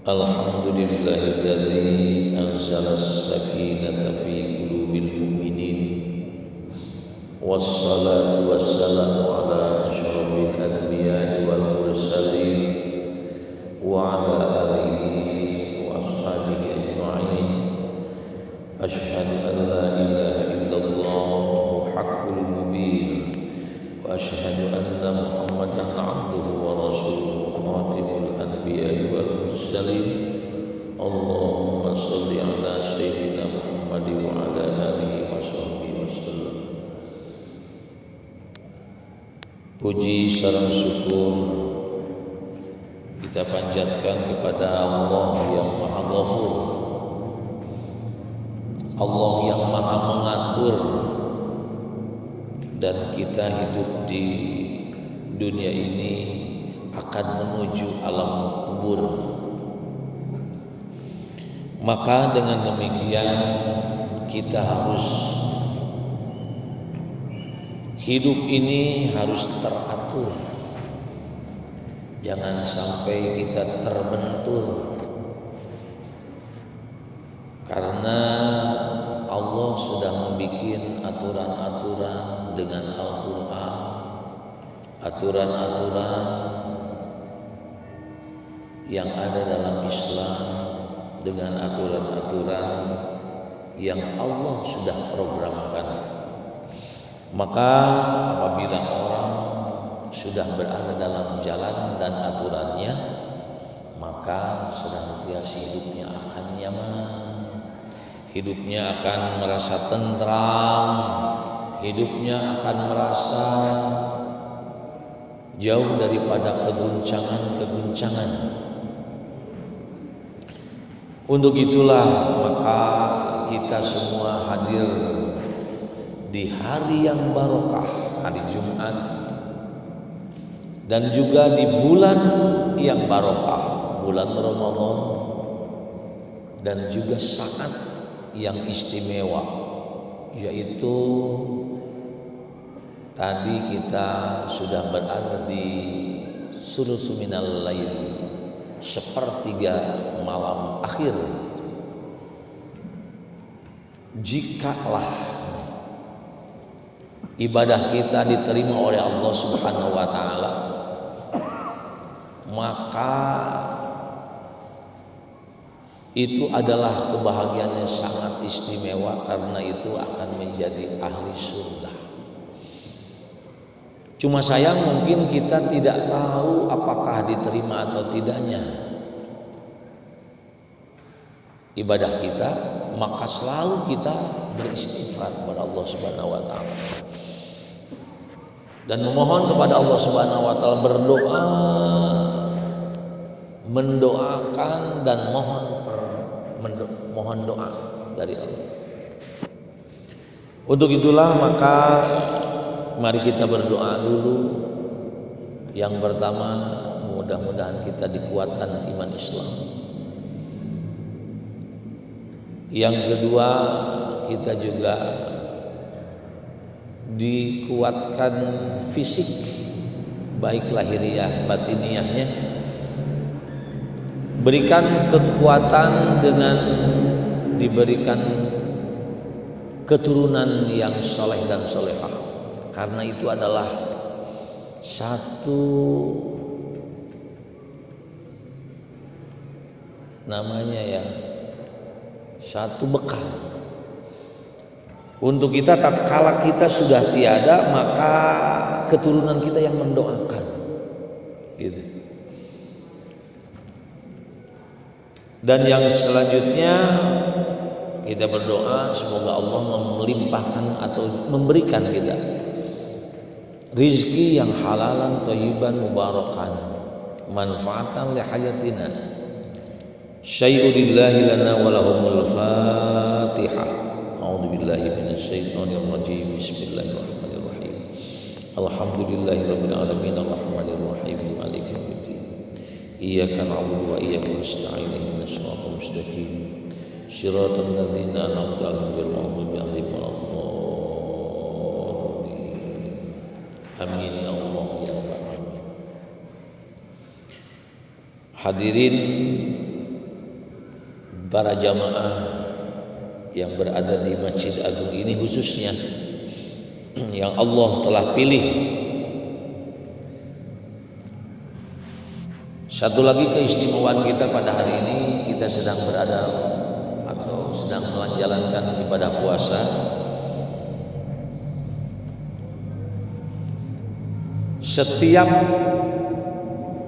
Alhamdulillahilladzi anzalas sakinata fi qulubil mu'minin wassalatu wassalamu ala asyrafil anbiya'i wal mursalin wa ala alihi wa ashabihi ajma'in. Asyhadu an la ilaha illallah haqqul mubin wa asyhadu anna Muhammadan abduhu wa rasuluhu khatimul anbiya'i wal mursalin. Allahumma shalli ala sayyidina Muhammad wa ala alihi wa sahbihi wasallam. Puji sareng syukur kita panjatkan kepada Allah yang Maha Ghafur, Allah yang Maha mengatur, dan kita hidup di dunia ini akan menuju alam kubur. Maka dengan demikian kita harus hidup ini harus teratur. Jangan sampai kita terbentur, karena Allah sudah membuat aturan-aturan dengan Al-Quran, aturan-aturan yang ada dalam Islam dengan aturan-aturan yang Allah sudah programkan. Maka apabila orang sudah berada dalam jalan dan aturannya, maka senantiasa hidupnya akan nyaman, hidupnya akan merasa tentram, hidupnya akan merasa jauh daripada keguncangan-keguncangan. Untuk itulah maka kita semua hadir di hari yang barokah, hari Jumat, dan juga di bulan yang barokah, bulan Ramadan, dan juga saat yang istimewa, yaitu tadi kita sudah berada di sulusu minal lail, sepertiga malam akhir. Jikalau ibadah kita diterima oleh Allah Subhanahu wa taala, maka itu adalah kebahagiaan yang sangat istimewa, karena itu akan menjadi ahli surga. Cuma sayang mungkin kita tidak tahu apakah diterima atau tidaknya ibadah kita, maka selalu kita beristighfar kepada Allah Subhanahu wa taala dan memohon kepada Allah Subhanahu wa taala, berdoa, mendoakan dan mohon doa dari Allah. Untuk itulah maka mari kita berdoa dulu. Yang pertama, mudah-mudahan kita dikuatkan iman Islam. Yang kedua, kita juga dikuatkan fisik, baik lahiriah batiniahnya. Berikan kekuatan dengan diberikan keturunan yang soleh dan solehah, karena itu adalah satu satu bekal untuk kita tatkala kita sudah tiada, maka keturunan kita yang mendoakan, gitu. Dan yang selanjutnya kita berdoa semoga Allah melimpahkan atau memberikan kita rizki yang halalan, thayyiban, mubarakan, manfaatan li hayatina. Syai'ulillahi lana wa lahumul Fatihah. A'udzubillahi minasyaitonir rajim. Bismillahirrahmanirrahim. Alhamdulillahirabbil alamin arrahmanir rahim maliki yaumiddin. Iyyaka na'budu wa iyyaka nasta'in ihdinas siratal mustaqim shiratal ladzina an'amta 'alaihim ghairil maghdubi 'alaihim waladdallin. Amin ya Allah ya Rabbal alamin. Hadirin para jamaah yang berada di Masjid Agung ini khususnya yang Allah telah pilih. Satu lagi keistimewaan kita pada hari ini, kita sedang berada atau sedang menjalankan ibadah puasa. Setiap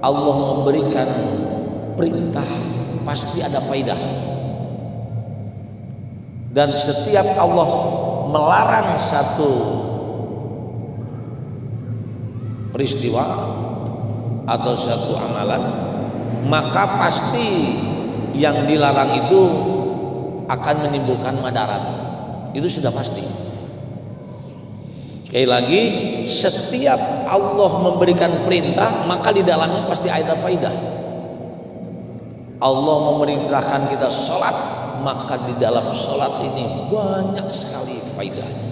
Allah memberikan perintah pasti ada faidah, dan setiap Allah melarang satu peristiwa atau satu amalan, maka pasti yang dilarang itu akan menimbulkan madarat. Itu sudah pasti. Sekali lagi, setiap Allah memberikan perintah maka di dalamnya pasti ada faidah. Allah memerintahkan kita sholat, maka di dalam sholat ini banyak sekali faidahnya.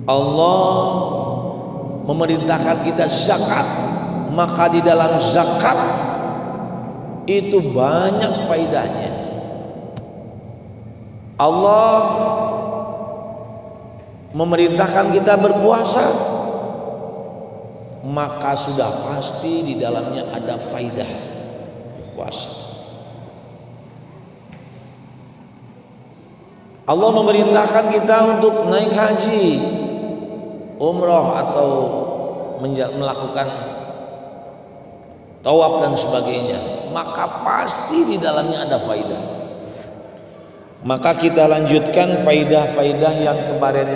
Allah memerintahkan kita zakat, maka di dalam zakat itu banyak faidahnya. Allah memerintahkan kita berpuasa, maka sudah pasti di dalamnya ada faidah puasa. Allah memerintahkan kita untuk naik haji, umroh, atau melakukan tawaf dan sebagainya, maka pasti di dalamnya ada faidah. Maka kita lanjutkan faidah-faidah yang kemarin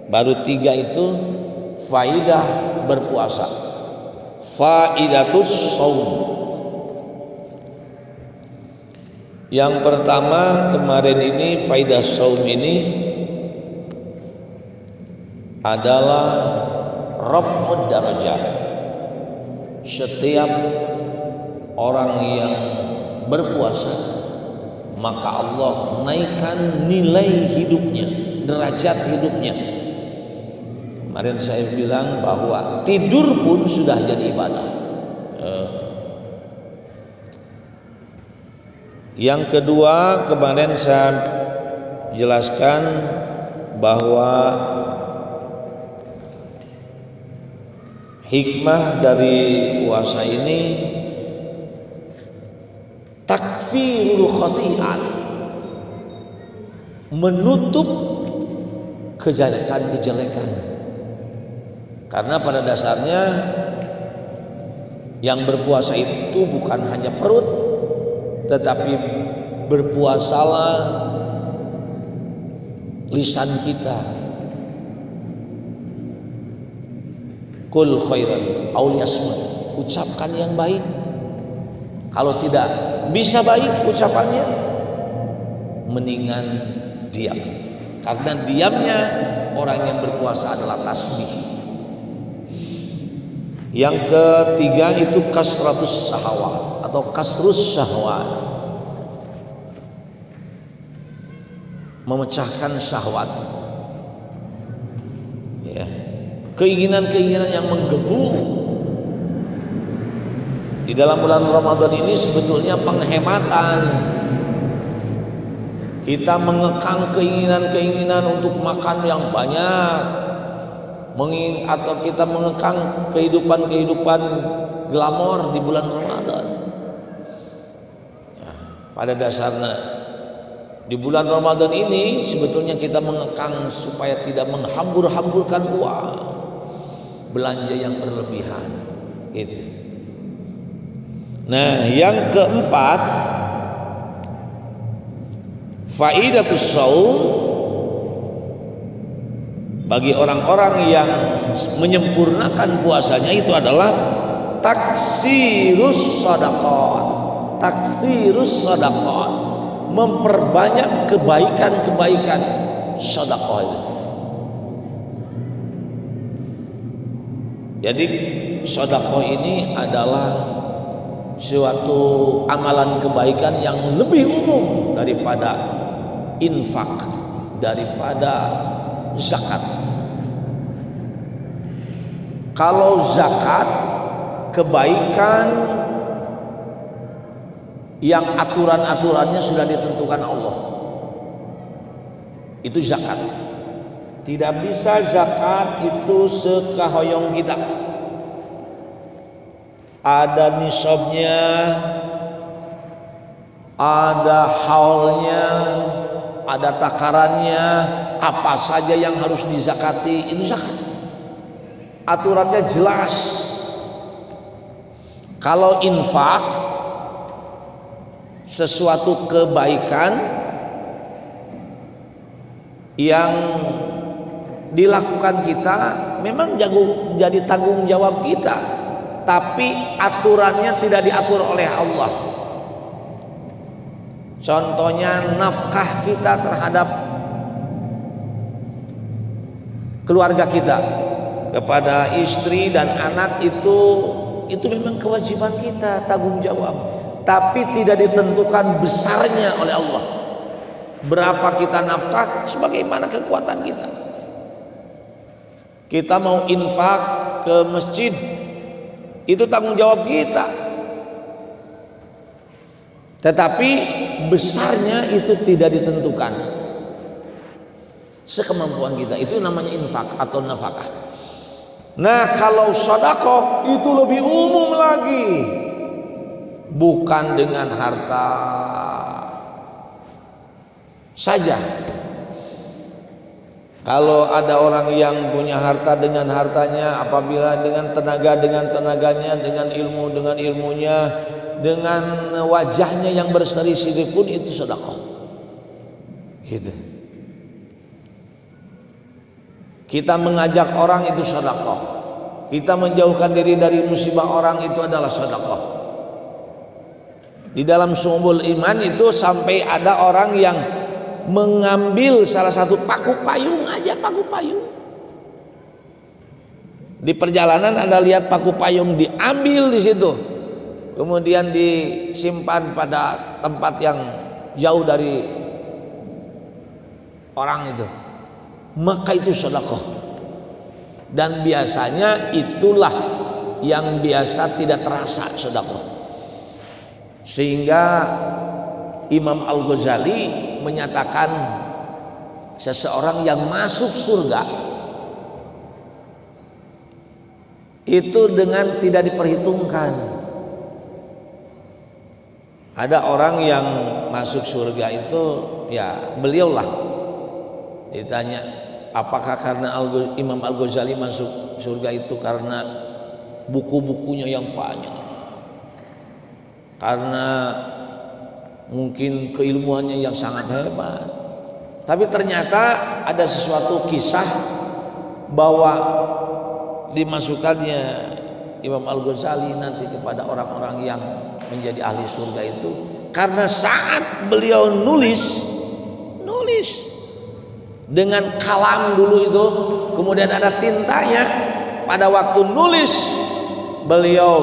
baru 3 itu, faidah berpuasa, faidatus shaum. Yang pertama kemarin ini, faidah shaum ini adalah raf'ud darajat. Setiap orang yang berpuasa, maka Allah naikkan nilai hidupnya, derajat hidupnya. Kemarin saya bilang bahwa tidur pun sudah jadi ibadah. Yang kedua, kemarin saya jelaskan bahwa hikmah dari puasa ini takfirul khati'at, menutup kejelekan-kejelekan. Karena pada dasarnya yang berpuasa itu bukan hanya perut, tetapi berpuasalah lisan kita. Kul khairan aw liyasmut, ucapkan yang baik. Kalau tidak bisa baik ucapannya, mendingan diam. Karena diamnya orang yang berpuasa adalah tasbih. Yang ketiga itu kasratus syahwat atau kasrus syahwat, memecahkan syahwat, ya, keinginan-keinginan yang menggebu. Di dalam bulan Ramadan ini sebetulnya penghematan. Kita mengekang keinginan-keinginan untuk makan yang banyak, atau kita mengekang kehidupan-kehidupan glamor di bulan Ramadan. Ya, pada dasarnya di bulan Ramadan ini sebetulnya kita mengekang supaya tidak menghambur-hamburkan uang, belanja yang berlebihan, gitu. Nah, yang keempat, faidatus shaum, bagi orang-orang yang menyempurnakan puasanya itu adalah taksirus shadaqat. Taksirus shadaqat, memperbanyak kebaikan-kebaikan sedekah itu. Jadi sedekah ini adalah suatu amalan kebaikan yang lebih umum daripada infak, daripada zakat. Kalau zakat, kebaikan yang aturan-aturannya sudah ditentukan Allah. Itu zakat. Tidak bisa zakat itu sekahoyong kita. Ada nisabnya, ada haulnya, ada takarannya, apa saja yang harus dizakati, itu zakat. Aturannya jelas. Kalau infak, sesuatu kebaikan yang dilakukan kita memang jadi tanggung jawab kita, tapi aturannya tidak diatur oleh Allah. Contohnya nafkah kita terhadap keluarga kita, kepada istri dan anak, itu memang kewajiban kita, tanggung jawab, tapi tidak ditentukan besarnya oleh Allah. Berapa kita nafkah sebagaimana kekuatan kita. Kita mau infak ke masjid, itu tanggung jawab kita, tetapi besarnya itu tidak ditentukan, sekemampuan kita. Itu namanya infak atau nafkah. Nah, kalau sedekah itu lebih umum lagi, bukan dengan harta saja. Kalau ada orang yang punya harta dengan hartanya, apabila dengan tenaganya, dengan ilmunya, dengan wajahnya yang berseri-seri pun itu sedekah. Gitu. Kita mengajak orang itu sedekah. Kita menjauhkan diri dari musibah orang itu adalah sedekah. Di dalam Sumbul Iman itu sampai ada orang yang mengambil salah satu paku payung aja, paku payung. Di perjalanan Anda lihat paku payung diambil di situ, kemudian disimpan pada tempat yang jauh dari orang itu, maka itu sedekah. Dan biasanya itulah yang biasa tidak terasa sedekah. Sehingga Imam Al-Ghazali menyatakan seseorang yang masuk surga itu dengan tidak diperhitungkan. Ada orang yang masuk surga itu, ya beliaulah ditanya, apakah karena Imam Al-Ghazali masuk surga itu karena buku-bukunya yang banyak, karena mungkin keilmuannya yang sangat hebat. Tapi ternyata ada sesuatu kisah bahwa dimasukkannya Imam Al-Ghazali nanti kepada orang-orang yang menjadi ahli surga itu karena saat beliau nulis dengan kalam dulu itu, kemudian ada tintanya. Pada waktu nulis beliau,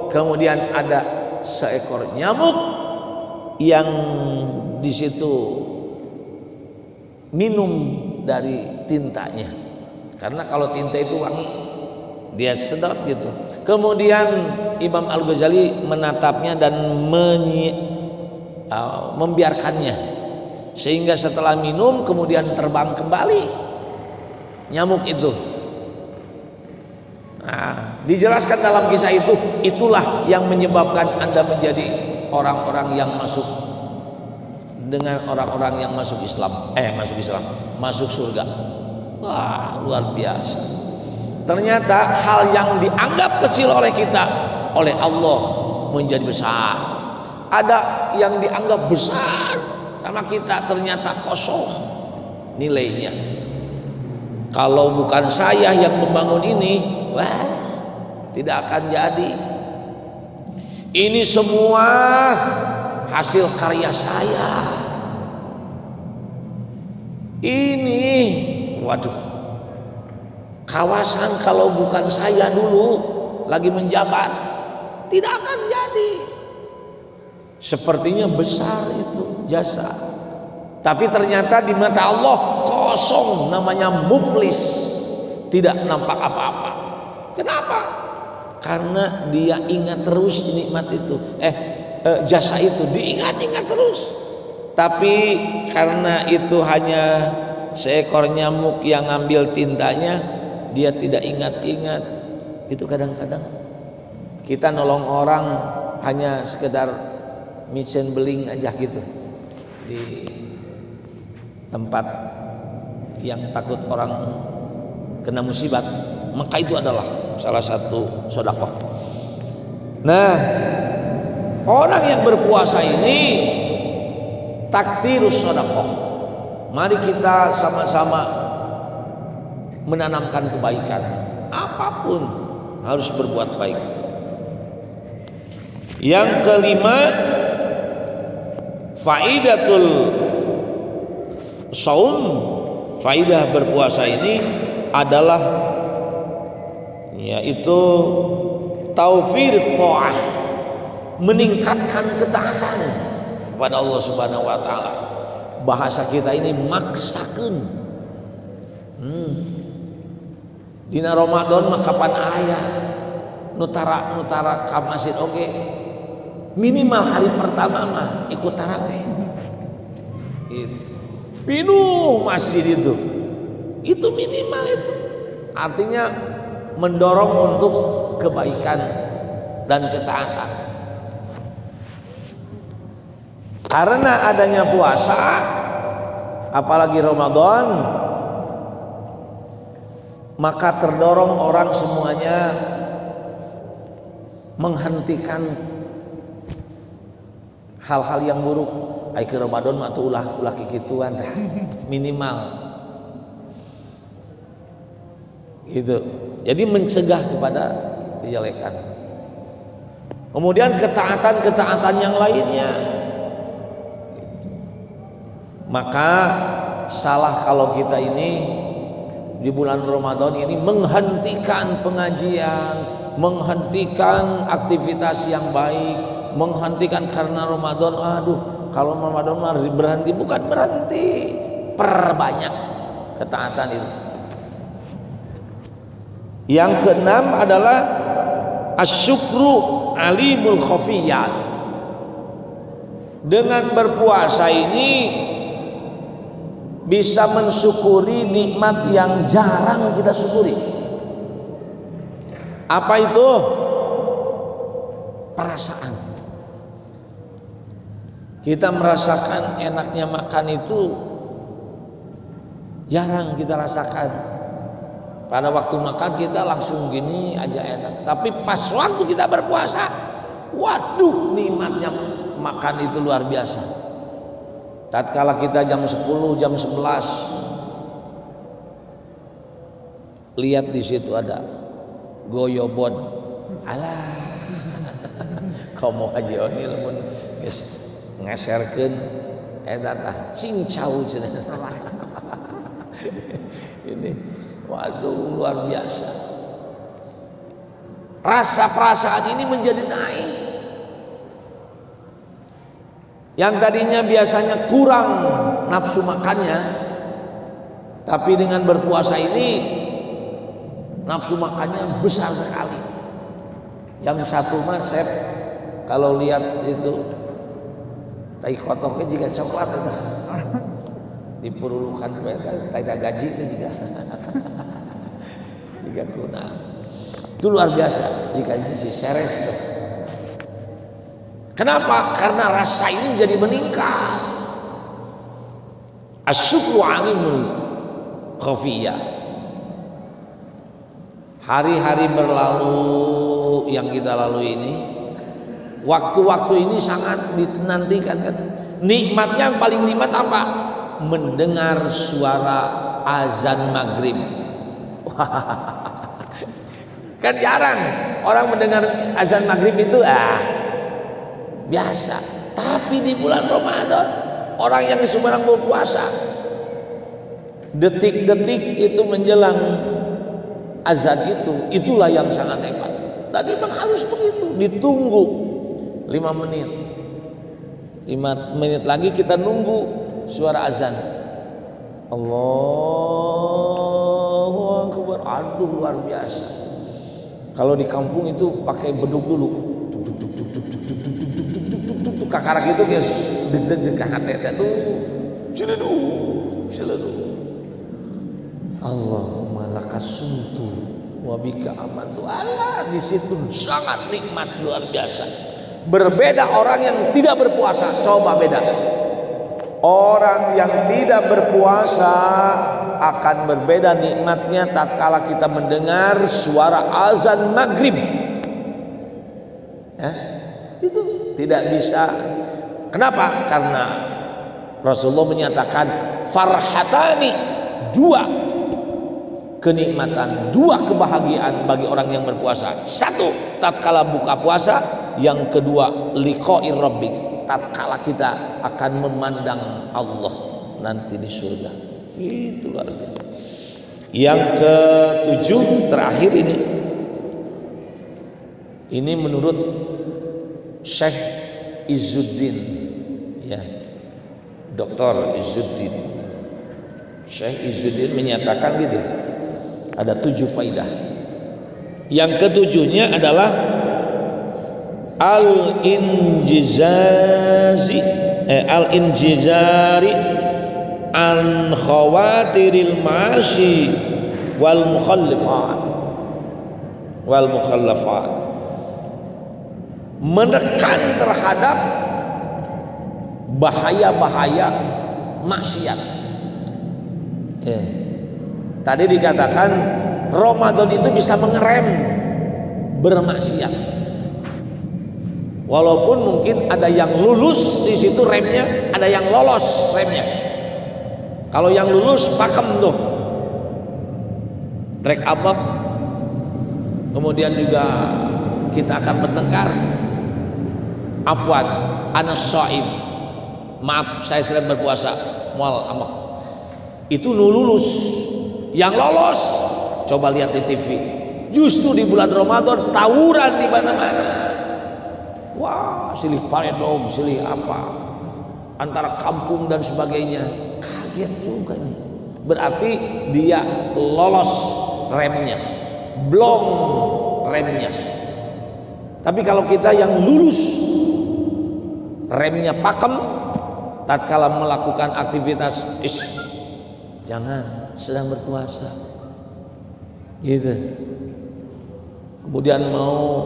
kemudian ada seekor nyamuk yang di situ minum dari tintanya, karena kalau tinta itu wangi, dia sedot gitu. Kemudian Imam Al-Ghazali menatapnya dan membiarkannya, sehingga setelah minum kemudian terbang kembali nyamuk itu. Nah, dijelaskan dalam kisah itu, itulah yang menyebabkan Anda menjadi orang-orang yang masuk dengan orang-orang yang masuk masuk surga. Wah, luar biasa. Ternyata hal yang dianggap kecil oleh kita, oleh Allah menjadi besar. Ada yang dianggap besar sama kita, ternyata kosong nilainya. Kalau bukan saya yang membangun ini, wah, tidak akan jadi. Ini semua hasil karya saya. Ini, waduh, kawasan kalau bukan saya dulu lagi menjabat, tidak akan jadi. Sepertinya besar itu jasa, tapi ternyata di mata Allah kosong, namanya muflis, tidak nampak apa-apa. Kenapa? Karena dia ingat terus nikmat itu. jasa itu diingat-ingat terus. Tapi karena itu hanya seekor nyamuk yang ngambil tintanya, dia tidak ingat-ingat. Itu kadang-kadang kita nolong orang hanya sekedar micen beling aja gitu di tempat yang takut orang kena musibat, maka itu adalah salah satu sedekah. Nah, orang yang berpuasa ini takdirus sedekah. Mari kita sama-sama menanamkan kebaikan. Apapun harus berbuat baik. Yang kelima, faidatul shaum, faidah berpuasa ini adalah yaitu taufir ta'ah, meningkatkan ketaatan kepada Allah Subhanahu wa taala. Bahasa kita ini maksakeun. Dina Ramadan mah kapan aya nutara ka masjid oge. Minimal hari pertama mah ikut tarawih. Itu. Pinuh masjid itu. Itu minimal itu. Artinya mendorong untuk kebaikan dan ketaatan. Karena adanya puasa, apalagi Ramadan, maka terdorong orang semuanya menghentikan hal-hal yang buruk. Akhir Ramadan mah tuh ulah kikituan minimal. Gitu. Jadi mencegah kepada kejelekan. Kemudian ketaatan yang lainnya. Maka salah kalau kita ini di bulan Ramadan ini menghentikan pengajian, menghentikan aktivitas yang baik, menghentikan karena Ramadan. Aduh, kalau Ramadan berhenti, bukan berhenti, perbanyak ketaatan itu. Yang keenam adalah asyukru alimul khafiyat. Dengan berpuasa ini bisa mensyukuri nikmat yang jarang kita syukuri. Apa itu? Perasaan. Kita merasakan enaknya makan itu jarang kita rasakan. Pada waktu makan kita langsung gini aja enak. Tapi pas waktu kita berpuasa, waduh nikmatnya makan itu luar biasa. Tatkala kita jam 10, jam 11 lihat di situ ada goyobon. Alah. Komo haji oni lamun geus ngeserkeun eta tah cincau cenah. Ini waduh luar biasa. Rasa perasaan ini menjadi naik. Yang tadinya biasanya kurang nafsu makannya, tapi dengan berpuasa ini nafsu makannya besar sekali. Yang satu mah Sep, kalau lihat itu tai kotoknya juga coklat itu diperlukan tai gaji itu juga juga kuna. Itu luar biasa jika si seres itu. Kenapa? Karena rasa ini jadi meningkat. Asyukru alimul khafiyah. Hari-hari berlalu yang kita lalui ini, waktu-waktu ini sangat dinantikan kan. Nikmatnya yang paling nikmat apa? Mendengar suara azan maghrib. Kan jarang orang mendengar azan maghrib itu biasa. Tapi di bulan Ramadan orang yang sebenarnya berpuasa, detik-detik itu menjelang azan itulah yang sangat hebat. Tadi memang harus begitu, ditunggu 5 menit. 5 menit lagi kita nunggu suara azan. Allahu Akbar. Aduh luar biasa. Kalau di kampung itu pakai beduk dulu. kakarak itu guys deg-deg ka hate teh ciledu Allahumma lakasuntu wa bika amantu. Allah, di situ sangat nikmat luar biasa. Berbeda orang yang tidak berpuasa. Coba beda. Orang yang tidak berpuasa akan berbeda nikmatnya tatkala kita mendengar suara azan maghrib. Ya, itu tidak bisa. Kenapa? Karena Rasulullah menyatakan farhatani, dua kenikmatan, dua kebahagiaan bagi orang yang berpuasa. Satu, tatkala buka puasa. Yang kedua, liqa'ir rabbik, tatkala kita akan memandang Allah nanti di surga. Itu luar biasa. Yang ketujuh terakhir ini menurut Syekh Izzuddin, ya, Dr. Izzuddin. Syekh Izzuddin menyatakan gitu, ada 7 faidah. Yang ketujuhnya adalah al-injizari an khawatiril ma'asi wal mukhallafat, menekan terhadap bahaya-bahaya maksiat. Tadi dikatakan Ramadan itu bisa mengerem bermaksiat. Walaupun mungkin ada yang lulus di situ remnya, ada yang lolos remnya. Kalau yang lulus pakem tuh, rek abab. Kemudian juga kita akan bertengkar. Afwan, ana shaim. Maaf, saya sedang berpuasa. Mual amak. Itu lulus. Yang lolos, coba lihat di TV. Justru di bulan Ramadan tawuran di mana-mana. Wah, silih paredong, silih apa, antara kampung dan sebagainya. Kaget juga nih. Berarti dia lolos remnya, blong remnya. Tapi kalau kita yang lulus, remnya pakem, tatkala melakukan aktivitas, jangan, sedang berpuasa, gitu. Kemudian mau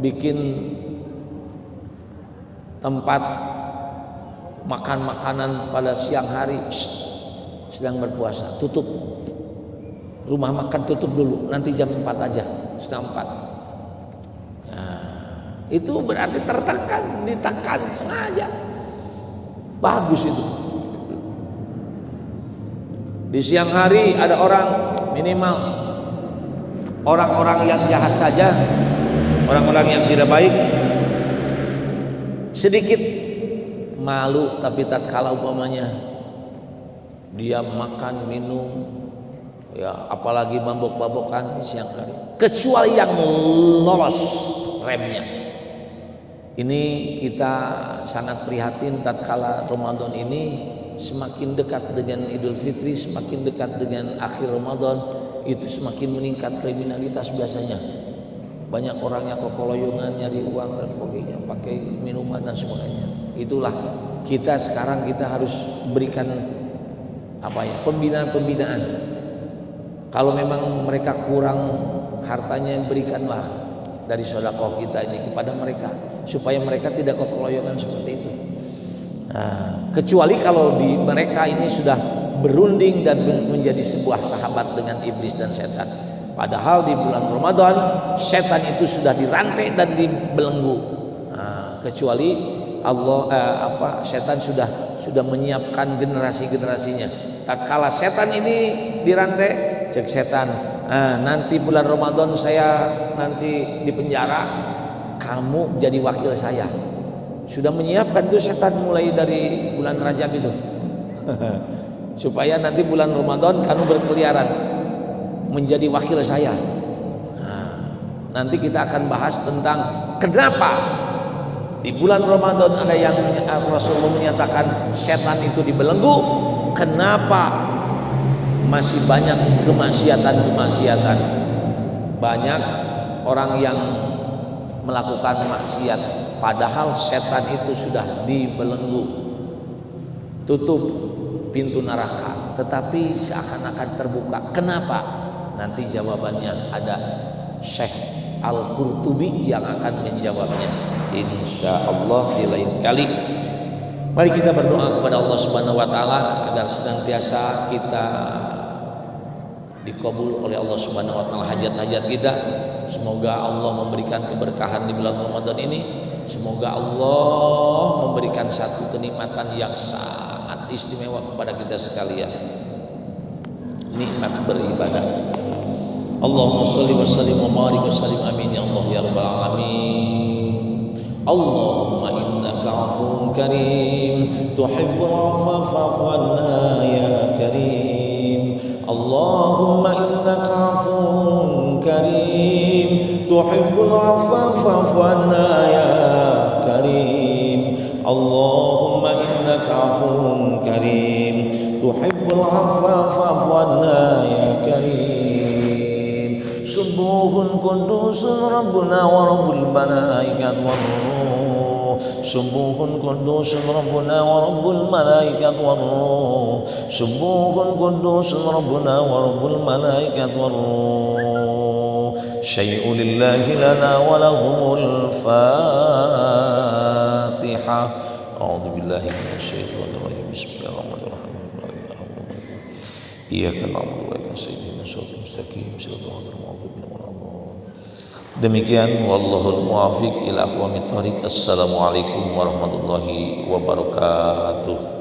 bikin tempat makan makanan pada siang hari, sedang berpuasa, tutup. Rumah makan tutup dulu, nanti jam 4 aja, setengah 4. Nah, itu berarti tertekan, ditekan sengaja. Bagus itu. Di siang hari ada orang, minimal orang-orang yang jahat saja, orang-orang yang tidak baik, sedikit malu. Tapi tatkala umpamanya dia makan minum, ya apalagi mabok-mabokan di siang hari, kecuali yang lolos remnya. Ini kita sangat prihatin tatkala Ramadan ini semakin dekat dengan Idul Fitri, semakin dekat dengan akhir Ramadan, itu semakin meningkat kriminalitas biasanya. Banyak orang yang kekoloyongan, nyari uang dan sebagainya, pakai minuman dan sebagainya. Itulah kita sekarang harus berikan pembinaan. Kalau memang mereka kurang hartanya, berikanlah dari sedekah kita ini kepada mereka, supaya mereka tidak kekoloyongan seperti itu. Nah, kecuali kalau di mereka ini sudah berunding dan menjadi sebuah sahabat dengan iblis dan setan. Padahal di bulan Ramadan setan itu sudah dirantai dan dibelenggu. Nah, kecuali setan sudah menyiapkan generasi-generasinya. Tatkala setan ini dirantai, cek setan, nanti bulan Ramadan saya nanti di penjara, kamu jadi wakil saya. Sudah menyiapkan itu setan mulai dari bulan Rajab itu. Supaya nanti bulan Ramadan kamu berkeliaran menjadi wakil saya. Nanti kita akan bahas tentang kenapa di bulan Ramadan ada yang Rasulullah menyatakan setan itu dibelenggu, kenapa masih banyak kemaksiatan, banyak orang yang melakukan maksiat. padahal setan itu sudah dibelenggu, tutup pintu neraka, tetapi seakan-akan terbuka. Kenapa? Nanti jawabannya ada Syekh Al-Qurtubi yang akan menjawabnya, insya Allah di lain kali. Mari kita berdoa kepada Allah Subhanahu wa taala agar senantiasa kita dikabul oleh Allah Subhanahu wa taala hajat-hajat kita. Semoga Allah memberikan keberkahan di bulan Ramadan ini. Semoga Allah memberikan satu kenikmatan yang sangat istimewa kepada kita sekalian, nikmat beribadah. Allahumma shalli wa sallim wa barik wa sallim, amin ya Allah ya rabbal alamin. Allahumma innaka afuwwun karim tuhibbul afwa fa'fu anna ya karim. Allahumma innaka afuwwun karim tuhibbul afwa fa'fu anna ya karim. Allahumma innaka afuwwun karim tuhibbul afwa fa'fu anna ya karim. Subuhun kudusun Rabbuna wa Rabbul malaikat wa ruh. Subuhun kudusun Rabbuna wa Rabbul malaikat wa ruh. Subuhun kudusun Rabbuna wa Rabbul malaikat wa ruh. Syai'u lillahi lana wa lahumul Fatihah. A'udzu billahi minasyaitonir rajim. Bismillahirrahmanirrahim. Iyyaka na'budu wa iyyaka nasta'in. Mustaqim siratal mustaqim. Demikian wallahul muwaffiq ila aqwamit thoriq. Assalamualaikum warahmatullahi wabarakatuh.